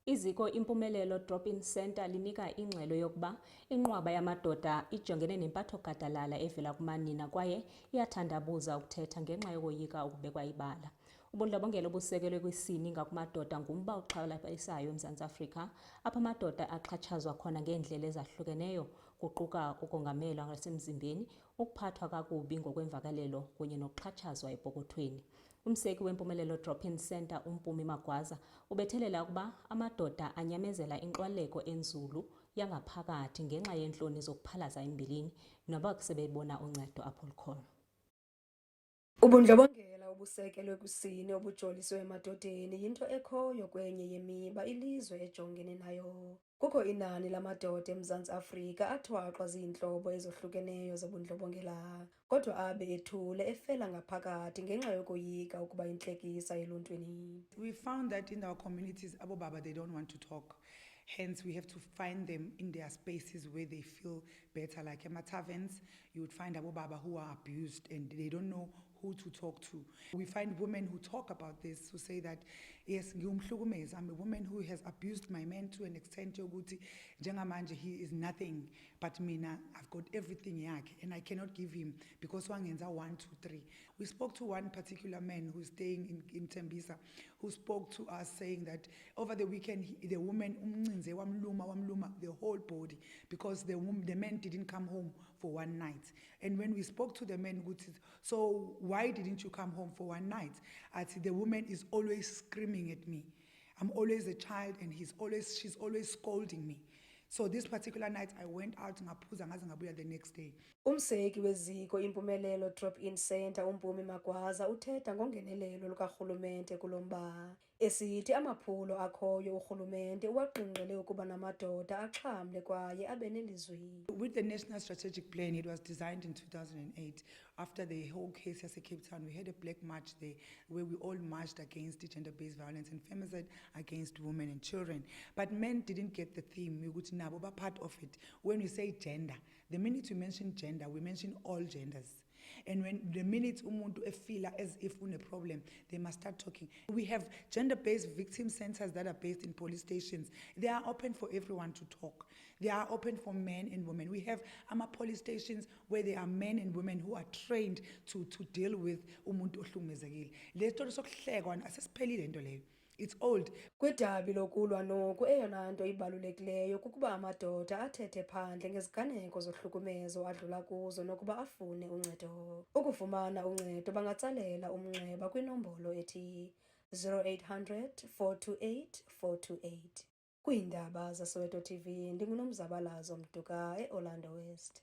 Iziko Impumelelo Drop-in Centre linika ingxelo yokuba inqwaba yamadoda ijongene nempatho gadalala evela kumanina kwaye iyathandabuza ukuthetha ngenxa yokoyika ukubekwa ibala. Ubundlobongela obusekelwe kwisini ngakumadoda ngumba oxhalabisayo eMzantsi Afrika, apho amadoda axhatshazwa khona ngeendlela ezahlukeneyo, kuquka ukongamelwa ngasemzimbeni, ukuphathwa kakubi ngokwemvakalelo kunye nokuxhatshazwa epokothweni. Umseki wempumelelo Drop-in Centre uMpumi Magwaza ubethelela ukuba amadoda anyamezela inxwaleko enzulu yangaphakathi ngenxa yeentloni zokuphalaza imbilini noba kusebebona uncedo apho lukhona. Ubundlobongela obusekelwe kwisini obujoliswe emadodeni yinto ekhoyo kwenye yemiba ilizwe ejongene nayo. Kukho inani lamadoda eMzantsi Afrika athwaxwa ziintlobo ezohlukeneyo zobundlobongela, kodwa abe ethule efela ngaphakathi ngenxa yokoyika ukuba intlekisa eluntwini. We found that in our communities, Abo Baba, they don't want to talk. Hence, we have to find them in their spaces where they feel better. Like in taverns, you would find Abo Baba who are abused and they don't know who to talk to. We find women who talk about this, who say that, yes, I'm a woman who has abused my man to an extent, yoguti, njengamanje, he is nothing, but mina, I've got everything yakhe, and I cannot give him, because wangenza 1, 2, 3. We spoke to one particular man who's staying in Tembisa, who spoke to us saying that over the weekend, the woman, wamluma, the whole body, because the man didn't come home for one night. And when we spoke to the man, so why didn't you come home for one night? I said, the woman is always screaming at me. I'm always a child and she's always scolding me. So this particular night I went out ngaphuza ngaze ngabuya the next day. Umseki weziko Impumelelo Drop-in Centre uMpumi Magwaza uthetha ngongenelelo lukarhulumente kulomba. Esithi amaphulo akhoyo urhulumente uwaqingqele ukuba namadoda axhamle kwaye abe nelizwi. With the National Strategic Plan, it was designed in 2008. After the whole case at Cape Town, we had a black march there where we all marched against gender-based violence and femicide against women and children. But men didn't get the theme. We would know part of it. When we say gender, the minute we mention gender, we mention all genders. And when the minute umuntu feel as if un a problem, they must start talking. We have gender-based victim centers that are based in police stations. They are open for everyone to talk. They are open for men and women. We have police stations where there are men and women who are trained to deal with umuntu ohlumezekile. Leto sokuhlekwa asesiphelile into leyo. It's old. Kwidabi lokulwa noku eyona nto ibalulekileyo kukuba amadoda athethe phandle ngeziganeko zohlukumezo adlula kuzo nokuba afune uncedo. Ukufumana uncedo bangatsalela umnxeba kwinombolo ethi 0800 428 428. Kwiindaba zaSoweto TV, ndinguNomzabalazo Mduka eOrlando West.